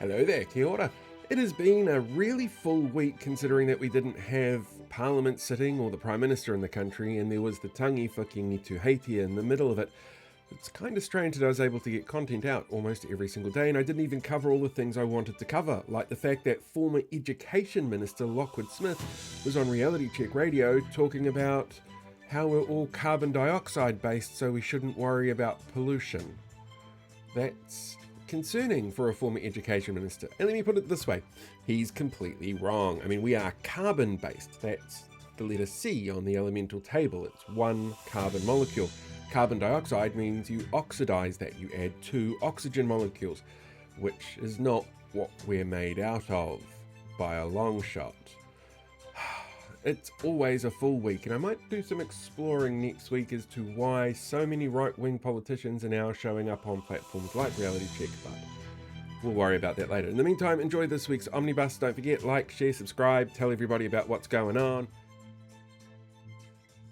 Hello there, kia ora. It has been a really full week considering that we didn't have Parliament sitting or the Prime Minister in the country, and there was the Tangi for Kiingi in the middle of it. It's kind of strange that I was able to get content out almost every single day, and I didn't even cover all the things I wanted to cover, like the fact that former Education Minister Lockwood Smith was on Reality Check Radio talking about how we're all carbon dioxide based, so we shouldn't worry about pollution. That's concerning for a former education minister. And let me put it this way, he's completely wrong. I mean, we are carbon based. That's the letter C on the elemental table. It's one carbon molecule. Carbon dioxide means you oxidize that. You add two oxygen molecules, which is not what we're made out of by a long shot. It's always a full week, and I might do some exploring next week as to why so many right-wing politicians are now showing up on platforms like Reality Check, but we'll worry about that later. In the meantime, enjoy this week's Omnibus. Don't forget, like, share, subscribe, tell everybody about what's going on.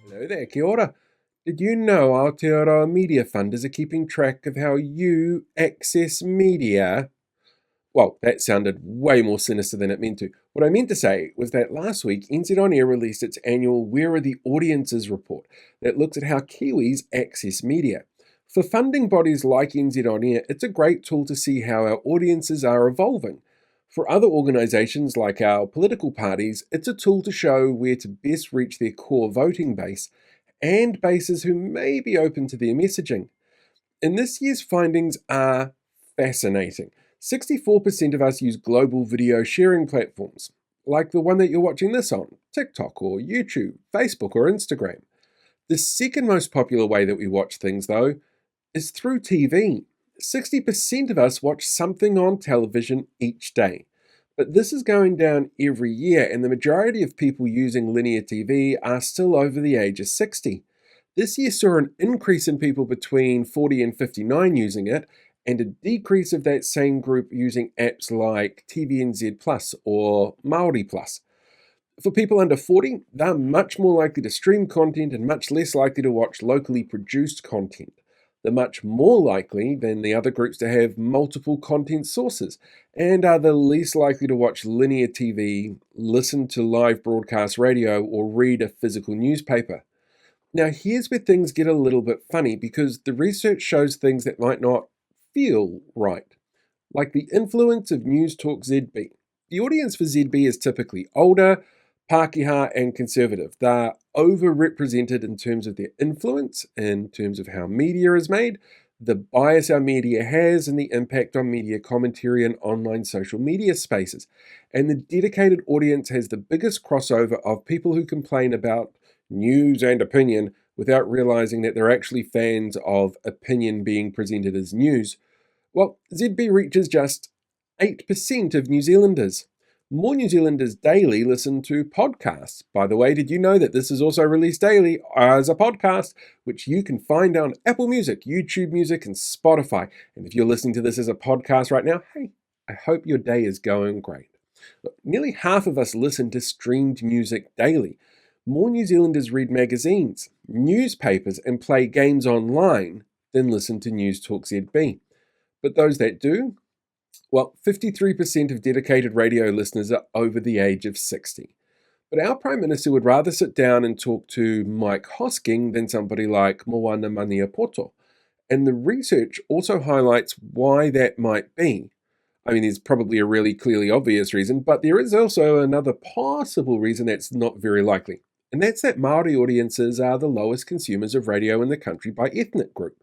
Hello there, kia ora. Did you know Aotearoa media funders are keeping track of how you access media? Well, that sounded way more sinister than it meant to. What I meant to say was that last week, NZ On Air released its annual Where Are the Audiences report that looks at how Kiwis access media. For funding bodies like NZ On Air, it's a great tool to see how our audiences are evolving. For other organisations like our political parties, it's a tool to show where to best reach their core voting base and bases who may be open to their messaging. And this year's findings are fascinating. 64% of us use global video sharing platforms, like the one that you're watching this on, TikTok or YouTube, Facebook or Instagram. The second most popular way that we watch things, though, is through TV. 60% of us watch something on television each day. But this is going down every year, and the majority of people using linear TV are still over the age of 60. This year saw an increase in people between 40 and 59 using it, and a decrease of that same group using apps like TVNZ Plus or Māori Plus. For people under 40, they're much more likely to stream content and much less likely to watch locally produced content. They're much more likely than the other groups to have multiple content sources and are the least likely to watch linear TV, listen to live broadcast radio, or read a physical newspaper. Now, here's where things get a little bit funny because the research shows things that might not feel right, like the influence of News Talk ZB. The audience for ZB is typically older, Pākehā and conservative. They're overrepresented in terms of their influence, in terms of how media is made, the bias our media has, and the impact on media commentary and online social media spaces. And the dedicated audience has the biggest crossover of people who complain about news and opinion without realizing that they're actually fans of opinion being presented as news. Well, ZB reaches just 8% of New Zealanders. More New Zealanders daily listen to podcasts. By the way, did you know that this is also released daily as a podcast, which you can find on Apple Music, YouTube Music, and Spotify? And if you're listening to this as a podcast right now, hey, I hope your day is going great. Look, nearly half of us listen to streamed music daily. More New Zealanders read magazines, newspapers, and play games online than listen to News Talk ZB. But those that do, well, 53% of dedicated radio listeners are over the age of 60. But our Prime Minister would rather sit down and talk to Mike Hosking than somebody like Moana Maniapoto. And the research also highlights why that might be. I mean, there's probably a really clearly obvious reason, but there is also another possible reason that's not very likely. And that's that Māori audiences are the lowest consumers of radio in the country by ethnic group.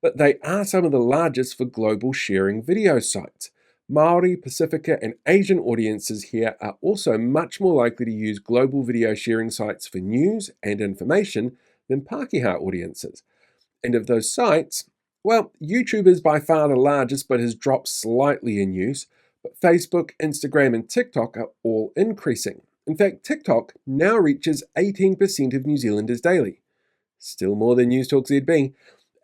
But they are some of the largest for global sharing video sites. Māori, Pacifica, and Asian audiences here are also much more likely to use global video sharing sites for news and information than Pākehā audiences. And of those sites, well, YouTube is by far the largest but has dropped slightly in use, but Facebook, Instagram, and TikTok are all increasing. In fact, TikTok now reaches 18% of New Zealanders daily. Still more than News Talk ZB.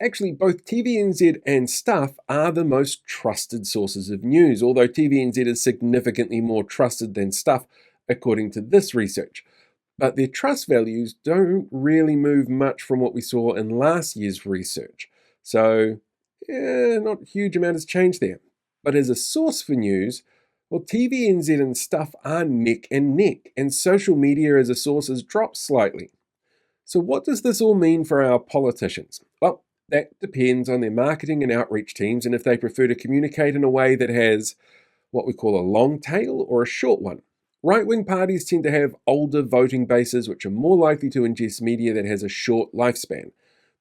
Actually, both TVNZ and Stuff are the most trusted sources of news, although TVNZ is significantly more trusted than Stuff, according to this research. But their trust values don't really move much from what we saw in last year's research. So, not a huge amount has changed there. But as a source for news, well, TVNZ and stuff are neck and neck, and social media as a source has dropped slightly. So, what does this all mean for our politicians? Well, that depends on their marketing and outreach teams and if they prefer to communicate in a way that has what we call a long tail or a short one. Right wing parties tend to have older voting bases which are more likely to ingest media that has a short lifespan.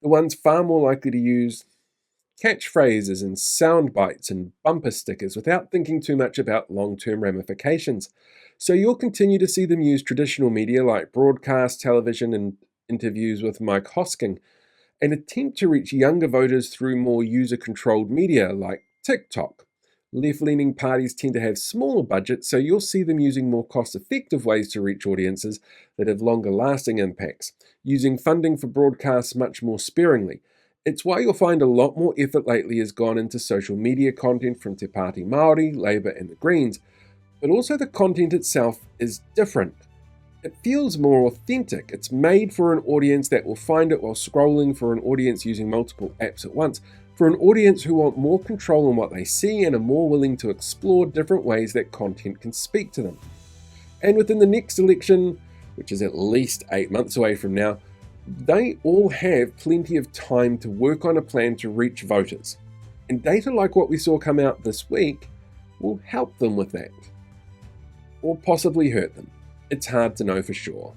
The ones far more likely to use catchphrases and sound bites and bumper stickers without thinking too much about long-term ramifications. So you'll continue to see them use traditional media like broadcast television and interviews with Mike Hosking, and attempt to reach younger voters through more user-controlled media like TikTok. Left-leaning parties tend to have smaller budgets, so you'll see them using more cost-effective ways to reach audiences that have longer-lasting impacts, using funding for broadcasts much more sparingly. It's why you'll find a lot more effort lately has gone into social media content from Te Pāti Māori, Labour and the Greens, but also the content itself is different. It feels more authentic. It's made for an audience that will find it while scrolling, for an audience using multiple apps at once, for an audience who want more control on what they see and are more willing to explore different ways that content can speak to them. And within the next election, which is at least 8 months away from now, they all have plenty of time to work on a plan to reach voters. And data like what we saw come out this week will help them with that. Or possibly hurt them. It's hard to know for sure.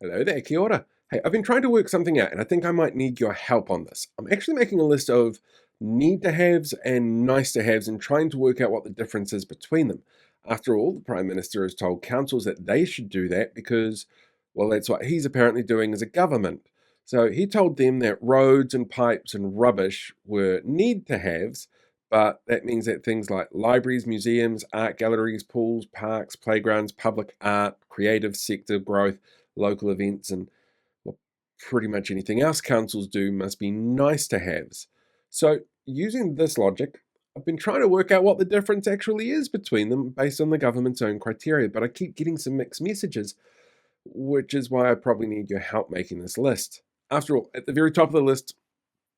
Hello there, kia ora. Hey, I've been trying to work something out and I think I might need your help on this. I'm actually making a list of need to haves and nice to haves and trying to work out what the difference is between them. After all, the Prime Minister has told councils that they should do that because, well, that's what he's apparently doing as a government. So he told them that roads and pipes and rubbish were need to haves, but that means that things like libraries, museums, art galleries, pools, parks, playgrounds, public art, creative sector growth, local events, and well, pretty much anything else councils do must be nice to haves. So, using this logic, I've been trying to work out what the difference actually is between them based on the government's own criteria, but I keep getting some mixed messages, which is why I probably need your help making this list. After all, at the very top of the list,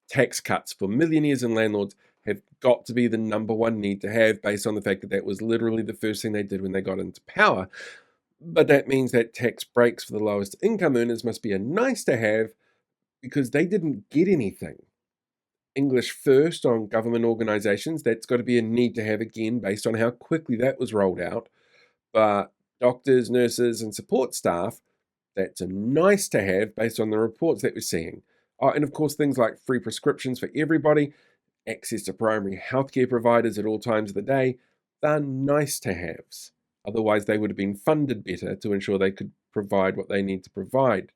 tax cuts for millionaires and landlords have got to be the number one need to have based on the fact that that was literally the first thing they did when they got into power. But that means that tax breaks for the lowest income earners must be a nice to have because they didn't get anything. English first on government organisations, that's got to be a need to have again based on how quickly that was rolled out. But doctors, nurses, and support staff, that's a nice to have based on the reports that we're seeing. And of course, things like free prescriptions for everybody, access to primary healthcare providers at all times of the day, they're nice to haves. Otherwise, they would have been funded better to ensure they could provide what they need to provide.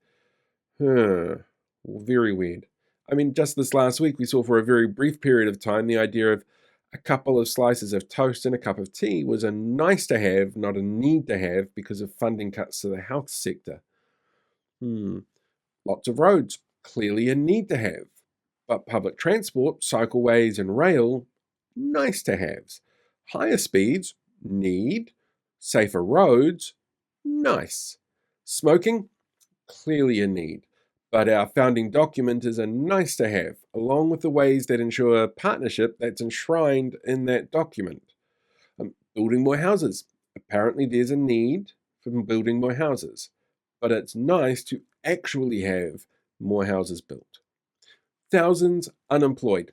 Very weird. I mean, just this last week, we saw for a very brief period of time the idea of a couple of slices of toast and a cup of tea was a nice to have, not a need to have, because of funding cuts to the health sector. Lots of roads, clearly a need to have. But public transport, cycleways and rail, nice to haves. Higher speeds, need. Safer roads, nice. Smoking, clearly a need. But our founding document is a nice to have, along with the ways that ensure partnership that's enshrined in that document. Building more houses. Apparently there's a need for building more houses, but it's nice to actually have more houses built. Thousands unemployed.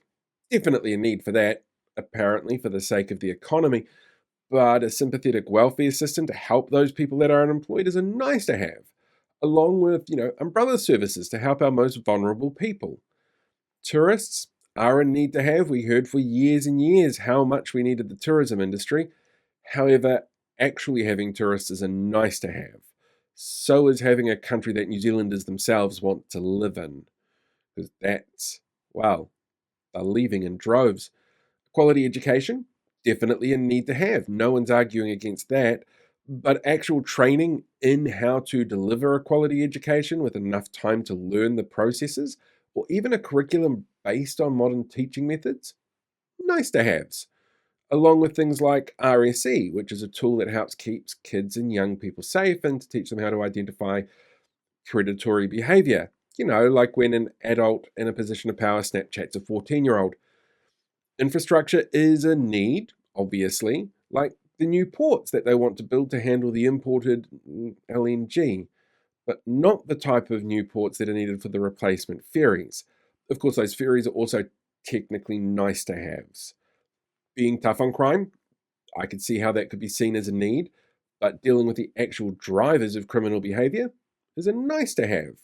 Definitely a need for that, apparently for the sake of the economy, but a sympathetic welfare system to help those people that are unemployed is a nice to have, along with, umbrella services to help our most vulnerable people. Tourists are a need to have. We heard for years and years how much we needed the tourism industry. However, actually having tourists is a nice to have. So is having a country that New Zealanders themselves want to live in. Because they're leaving in droves. Quality education, definitely a need to have. No one's arguing against that. But actual training in how to deliver a quality education with enough time to learn the processes, or even a curriculum based on modern teaching methods, nice to haves. Along with things like RSE, which is a tool that helps keep kids and young people safe and to teach them how to identify predatory behavior. Like when an adult in a position of power Snapchats a 14-year-old. Infrastructure is a need, obviously, like the new ports that they want to build to handle the imported LNG, but not the type of new ports that are needed for the replacement ferries. Of course, those ferries are also technically nice to haves. Being tough on crime, I could see how that could be seen as a need, but dealing with the actual drivers of criminal behavior is a nice to have.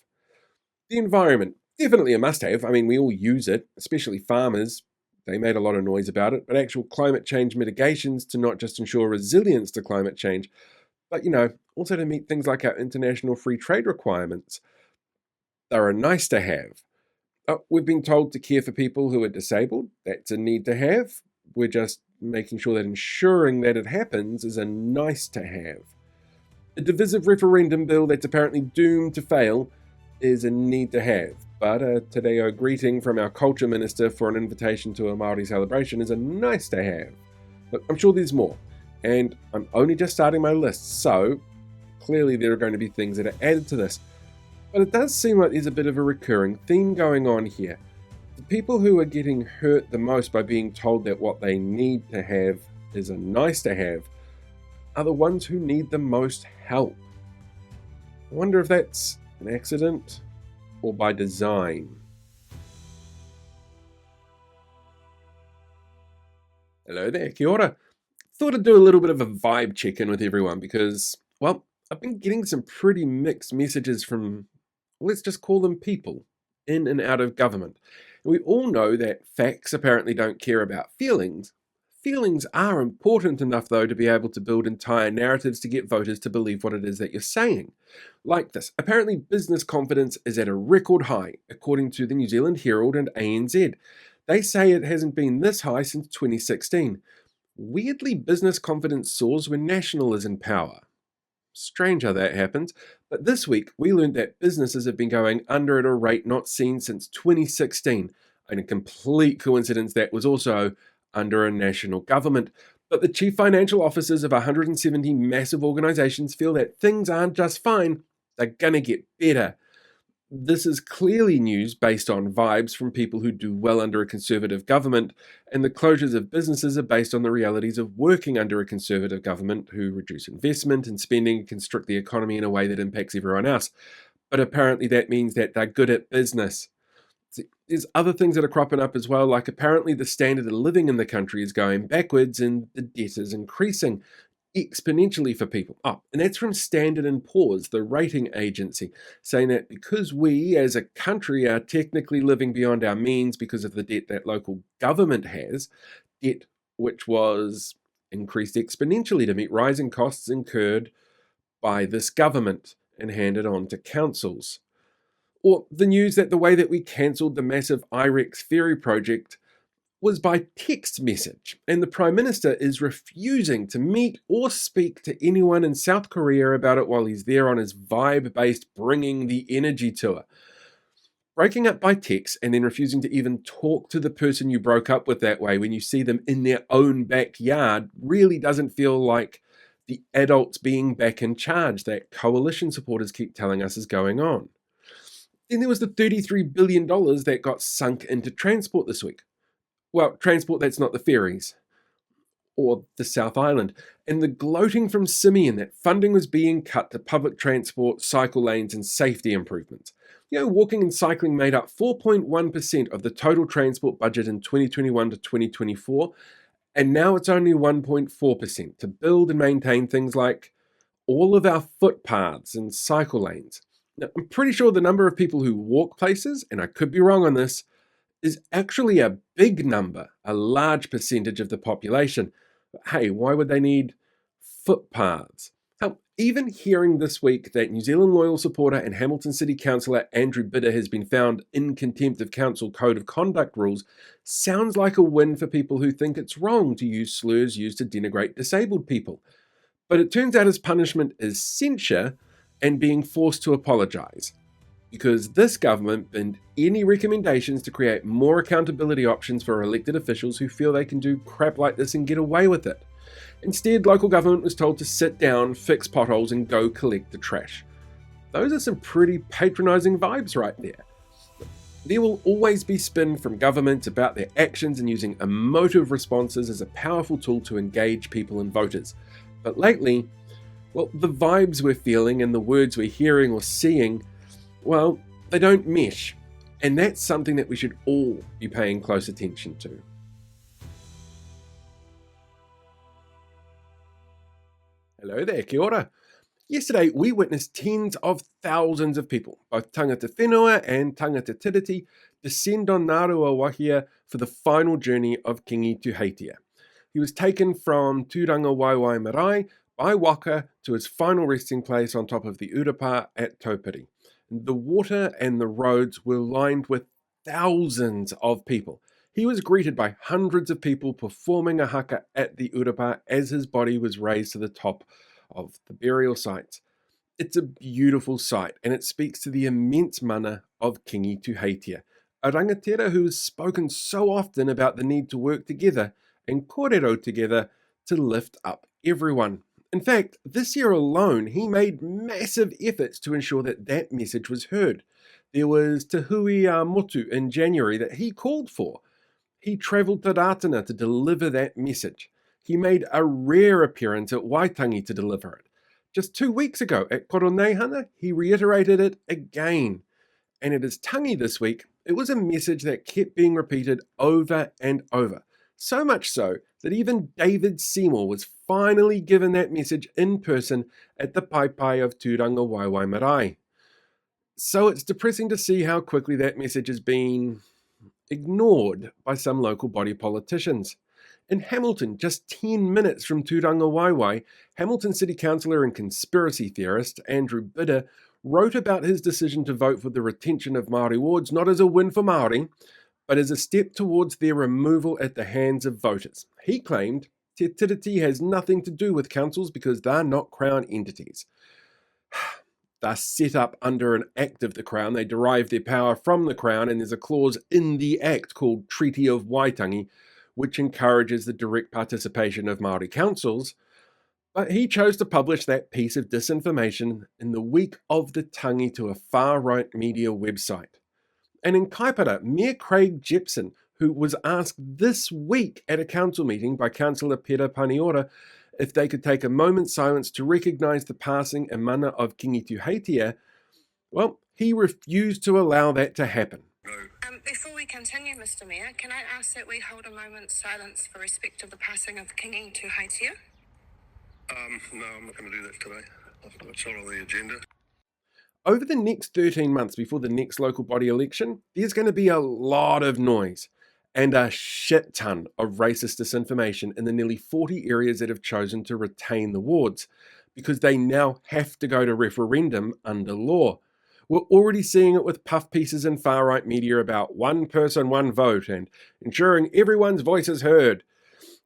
The environment, definitely a must have. I mean, we all use it, especially farmers. They made a lot of noise about it, but actual climate change mitigations to not just ensure resilience to climate change, but also to meet things like our international free trade requirements. They're a nice to have. We've been told to care for people who are disabled. That's a need to have. We're just making sure that ensuring that it happens is a nice to have. A divisive referendum bill that's apparently doomed to fail is a need to have. But a Te Reo greeting from our culture minister for an invitation to a Māori celebration is a nice to have. But I'm sure there's more. And I'm only just starting my list, so clearly there are going to be things that are added to this. But it does seem like there's a bit of a recurring theme going on here. The people who are getting hurt the most by being told that what they need to have is a nice to have are the ones who need the most help. I wonder if that's an accident or by design. Hello there, kia ora. Thought I'd do a little bit of a vibe check-in with everyone because, well, I've been getting some pretty mixed messages from, let's just call them people, in and out of government. We all know that facts apparently don't care about feelings. Feelings are important enough, though, to be able to build entire narratives to get voters to believe what it is that you're saying. Like this, apparently business confidence is at a record high, according to the New Zealand Herald and ANZ. They say it hasn't been this high since 2016. Weirdly, business confidence soars when National is in power. Strange how that happens, but this week we learned that businesses have been going under at a rate not seen since 2016, and a complete coincidence that was also under a national government. But the chief financial officers of 170 massive organisations feel that things aren't just fine, they're going to get better. This is clearly news based on vibes from people who do well under a conservative government, and the closures of businesses are based on the realities of working under a conservative government who reduce investment and spending and constrict the economy in a way that impacts everyone else. But apparently that means that they're good at business. There's other things that are cropping up as well, like apparently the standard of living in the country is going backwards and the debt is increasing exponentially for people. And that's from Standard & Poor's, the rating agency, saying that because we as a country are technically living beyond our means because of the debt that local government has, debt which was increased exponentially to meet rising costs incurred by this government and handed on to councils. Or the news that the way that we cancelled the massive IREX ferry project was by text message, and the Prime Minister is refusing to meet or speak to anyone in South Korea about it while he's there on his vibe-based Bringing the Energy tour. Breaking up by text and then refusing to even talk to the person you broke up with that way when you see them in their own backyard really doesn't feel like the adults being back in charge that coalition supporters keep telling us is going on. Then there was the $33 billion that got sunk into transport this week. Well, transport that's not the ferries or the South Island, and the gloating from Simeon that funding was being cut to public transport, cycle lanes and safety improvements. Walking and cycling made up 4.1% of the total transport budget in 2021 to 2024, and now it's only 1.4% to build and maintain things like all of our footpaths and cycle lanes. Now, I'm pretty sure the number of people who walk places, and I could be wrong on this, is actually a big number, a large percentage of the population. But hey, why would they need footpaths? Even hearing this week that New Zealand loyal supporter and Hamilton City Councillor Andrew Bidder has been found in contempt of council code of conduct rules sounds like a win for people who think it's wrong to use slurs used to denigrate disabled people. But it turns out his punishment is censure and being forced to apologise, because this government binned any recommendations to create more accountability options for elected officials who feel they can do crap like this and get away with it. Instead, local government was told to sit down, fix potholes and go collect the trash. Those are some pretty patronising vibes right there. There will always be spin from governments about their actions and using emotive responses as a powerful tool to engage people and voters. But lately, well, the vibes we're feeling and the words we're hearing or seeing, well, they don't mesh. And that's something that we should all be paying close attention to. Hello there, kia ora. Yesterday, we witnessed tens of thousands of people, both tangata whenua and tangata tiriti, descend on Nārua Wahia for the final journey of Kiingi to Haitia. He was taken from Tūranga Waiwai Marae by Waka to his final resting place on top of the Urapa at Taupiri. The water and the roads were lined with thousands of people. He was greeted by hundreds of people performing a haka at the Urapa as his body was raised to the top of the burial sites. It's a beautiful sight, and it speaks to the immense mana of Kiingi to Haitia, a rangatira who has spoken so often about the need to work together and kōrero together to lift up everyone. In fact, this year alone, he made massive efforts to ensure that that message was heard. There was Te Hui a Motu in January that he called for. He travelled to Ratana to deliver that message. He made a rare appearance at Waitangi to deliver it. Just 2 weeks ago at Koroneihana, he reiterated it again. And at his Tangi this week, it was a message that kept being repeated over and over. So much so that even David Seymour was finally given that message in person at the Paipai of Tūranga Waiwai Marae. So it's depressing to see how quickly that message has been ignored by some local body politicians. In Hamilton, just 10 minutes from Tūranga Waiwai, Hamilton City Councillor and conspiracy theorist Andrew Bidder wrote about his decision to vote for the retention of Māori wards not as a win for Māori, but as a step towards their removal at the hands of voters. He claimed Te Tiriti has nothing to do with councils because they're not Crown entities. They're set up under an act of the Crown. They derive their power from the Crown, and there's a clause in the act called Treaty of Waitangi, which encourages the direct participation of Māori councils. But he chose to publish that piece of disinformation in the week of the Tangi to a far-right media website. And in Kaipara, Mayor Craig Jepson, who was asked this week at a council meeting by Councillor Pera Paniora if they could take a moment's silence to recognise the passing and mana of Kiingi to Haitia, well, he refused to allow that to happen. Before we continue, Mr. Mayor, can I ask that we hold a moment's silence for respect of the passing of Kiingi to Haitia? No, I'm not going to do that today. It's not on the agenda. Over the next 13 months before the next local body election, there's going to be a lot of noise and a shit ton of racist disinformation in the nearly 40 areas that have chosen to retain the wards, because they now have to go to referendum under law. We're already seeing it with puff pieces in far-right media about one person, one vote and ensuring everyone's voice is heard,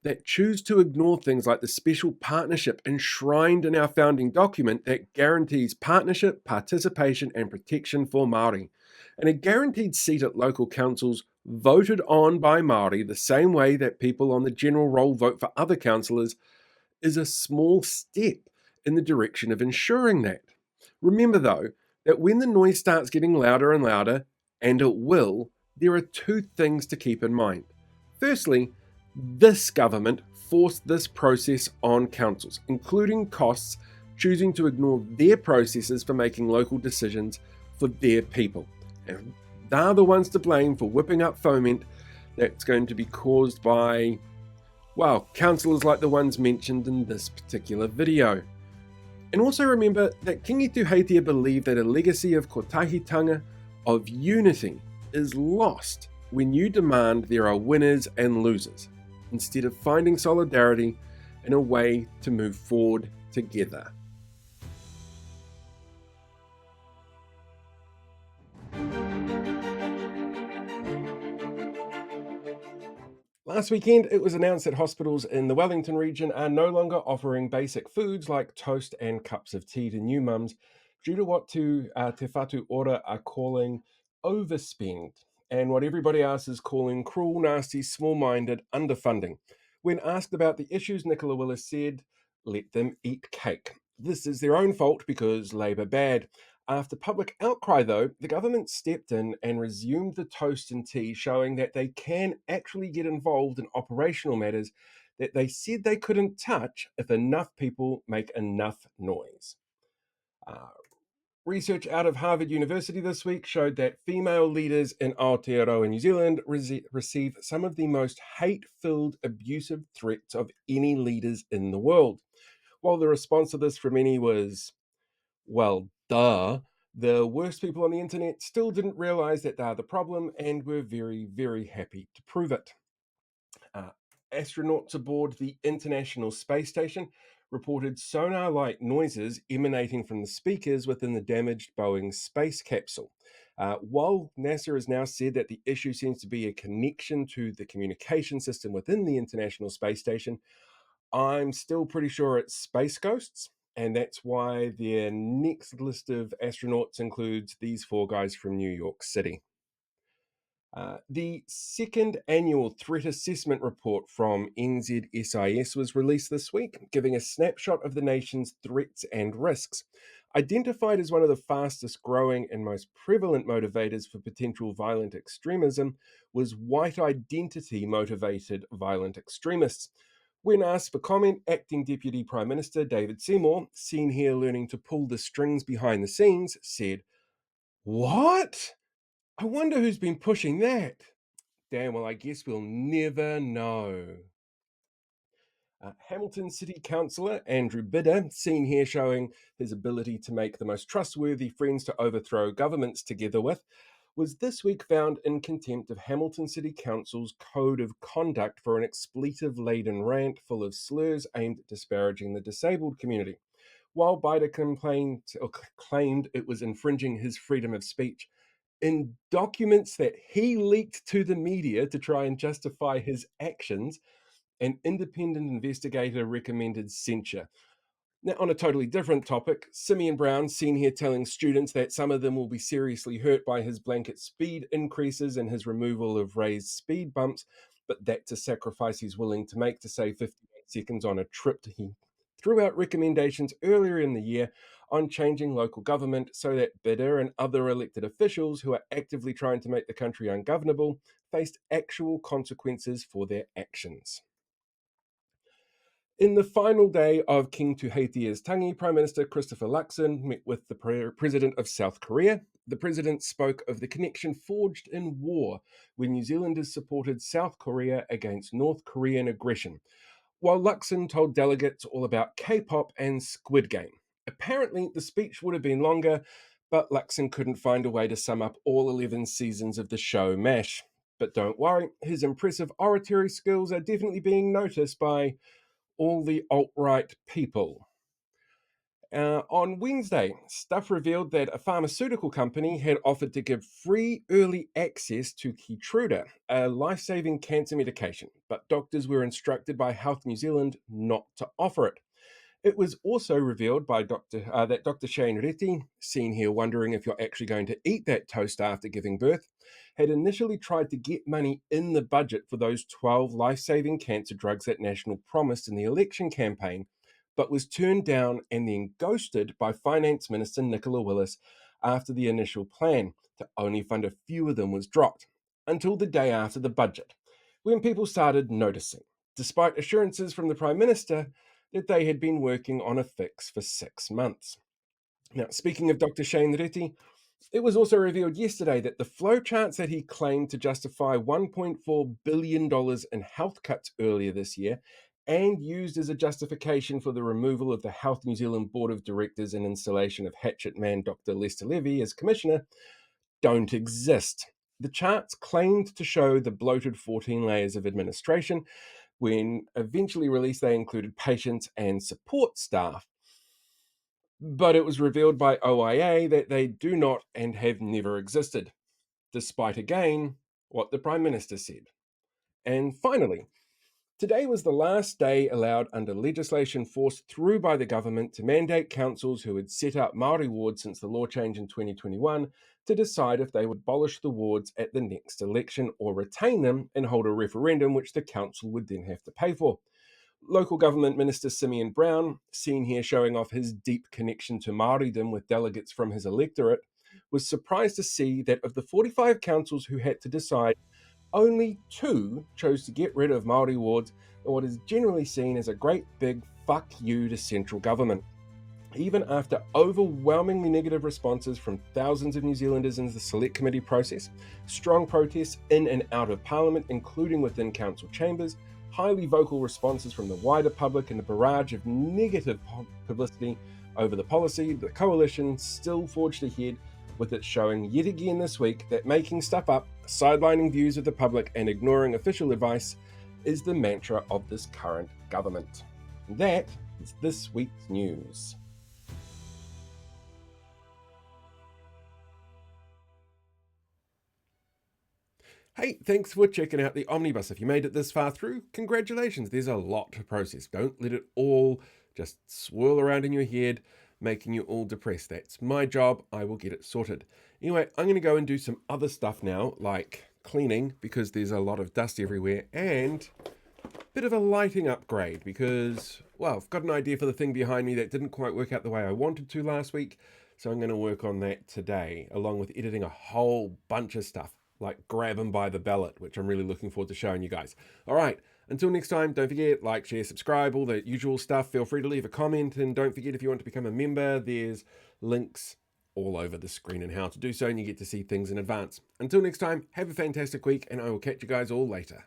that choose to ignore things like the special partnership enshrined in our founding document that guarantees partnership, participation and protection for Māori, and a guaranteed seat at local councils voted on by Māori the same way that people on the general roll vote for other councillors is a small step in the direction of ensuring that. Remember though, that when the noise starts getting louder and louder, and it will, there are two things to keep in mind. Firstly, this government forced this process on councils, including costs, choosing to ignore their processes for making local decisions for their people. And they're the ones to blame for whipping up foment that's going to be caused by, well, councillors like the ones mentioned in this particular video. And also remember that Kiingi to Haitia believe that a legacy of Kotahitanga, of unity, is lost when you demand there are winners and losers, instead of finding solidarity and a way to move forward together. Last weekend, it was announced that hospitals in the Wellington region are no longer offering basic foods like toast and cups of tea to new mums due to what Te Whatu Ora are calling overspend and what everybody else is calling cruel, nasty, small-minded underfunding. When asked about the issues, Nicola Willis said, "Let them eat cake. This is their own fault because Labour bad. After public outcry, though, the government stepped in and resumed the toast and tea, showing that they can actually get involved in operational matters that they said they couldn't touch if enough people make enough noise. Uh, Research out of Harvard University this week showed that female leaders in Aotearoa, New Zealand, receive some of the most hate-filled, abusive threats of any leaders in the world. While the response to this from many was, well, duh, the worst people on the internet still didn't realize that they're the problem and were very, very happy to prove it. Uh, Astronauts aboard the International Space Station reported sonar like noises emanating from the speakers within the damaged Boeing space capsule. While NASA has now said that the issue seems to be a connection to the communication system within the International Space Station, I'm still pretty sure it's space ghosts. And that's why their next list of astronauts includes these four guys from New York City. The second annual threat assessment report from NZSIS was released this week, giving a snapshot of the nation's threats and risks. Identified as one of the fastest growing and most prevalent motivators for potential violent extremism was white identity motivated violent extremists. When asked for comment, Acting Deputy Prime Minister David Seymour, seen here learning to pull the strings behind the scenes, said, "What? I wonder who's been pushing that." Damn, well, I guess we'll never know. Hamilton City Councillor Andrew Bidder, seen here showing his ability to make the most trustworthy friends to overthrow governments together with, was this week found in contempt of Hamilton City Council's code of conduct for an expletive-laden rant full of slurs aimed at disparaging the disabled community. While Bidder claimed it was infringing his freedom of speech, in documents that he leaked to the media to try and justify his actions, an independent investigator recommended censure. Now, on a totally different topic, Simeon Brown, seen here telling students that some of them will be seriously hurt by his blanket speed increases and his removal of raised speed bumps, but that's a sacrifice he's willing to make to save 58 seconds on a trip. He threw out recommendations earlier in the year on changing local government so that Bidder and other elected officials who are actively trying to make the country ungovernable faced actual consequences for their actions. In the final day of King Kotahitaga's Tangi, Prime Minister Christopher Luxon met with the President of South Korea. The President spoke of the connection forged in war when New Zealanders supported South Korea against North Korean aggression, while Luxon told delegates all about K-pop and Squid Game. Apparently, the speech would have been longer, but Luxon couldn't find a way to sum up all 11 seasons of the show MASH. But don't worry, his impressive oratory skills are definitely being noticed by all the alt-right people. On Wednesday, Stuff revealed that a pharmaceutical company had offered to give free early access to Keytruda, a life-saving cancer medication, but doctors were instructed by Health New Zealand not to offer it. It was also revealed by that Dr. Shane Reti, seen here wondering if you're actually going to eat that toast after giving birth, had initially tried to get money in the budget for those 12 life-saving cancer drugs that National promised in the election campaign, but was turned down and then ghosted by Finance Minister Nicola Willis after the initial plan to only fund a few of them was dropped, until the day after the budget, when people started noticing, despite assurances from the Prime Minister that they had been working on a fix for 6 months. Now, speaking of Dr. Shane Reti, it was also revealed yesterday that the flowcharts that he claimed to justify $1.4 billion in health cuts earlier this year and used as a justification for the removal of the Health New Zealand Board of Directors and installation of hatchet man Dr. Lester Levy as commissioner don't exist. The charts claimed to show the bloated 14 layers of administration. When eventually released, they included patients and support staff. But it was revealed by OIA that they do not and have never existed, despite again what the Prime Minister said. And finally, today was the last day allowed under legislation forced through by the government to mandate councils who had set up Māori wards since the law change in 2021 to decide if they would abolish the wards at the next election or retain them and hold a referendum which the council would then have to pay for. Local Government Minister Simeon Brown, seen here showing off his deep connection to Māoridom with delegates from his electorate, was surprised to see that of the 45 councils who had to decide, only 2 chose to get rid of Māori wards in what is generally seen as a great big fuck you to central government. Even after overwhelmingly negative responses from thousands of New Zealanders in the Select Committee process, strong protests in and out of Parliament, including within council chambers, highly vocal responses from the wider public, and a barrage of negative publicity over the policy, the coalition still forged ahead, with it showing yet again this week that making stuff up, sidelining views of the public, and ignoring official advice is the mantra of this current government. And that is this week's news. Hey, thanks for checking out the Omnibus. If you made it this far through, congratulations. There's a lot to process. Don't let it all just swirl around in your head, making you all depressed. That's my job. I will get it sorted. Anyway, I'm going to go and do some other stuff now, like cleaning, because there's a lot of dust everywhere, and a bit of a lighting upgrade, because, well, I've got an idea for the thing behind me that didn't quite work out the way I wanted to last week, so I'm going to work on that today, along with editing a whole bunch of stuff, like grab 'em by the ballot, which I'm really looking forward to showing you guys. All right, until next time, don't forget, like, share, subscribe, all the usual stuff. Feel free to leave a comment, and don't forget, if you want to become a member, there's links all over the screen and how to do so, and you get to see things in advance. Until next time, have a fantastic week, and I will catch you guys all later.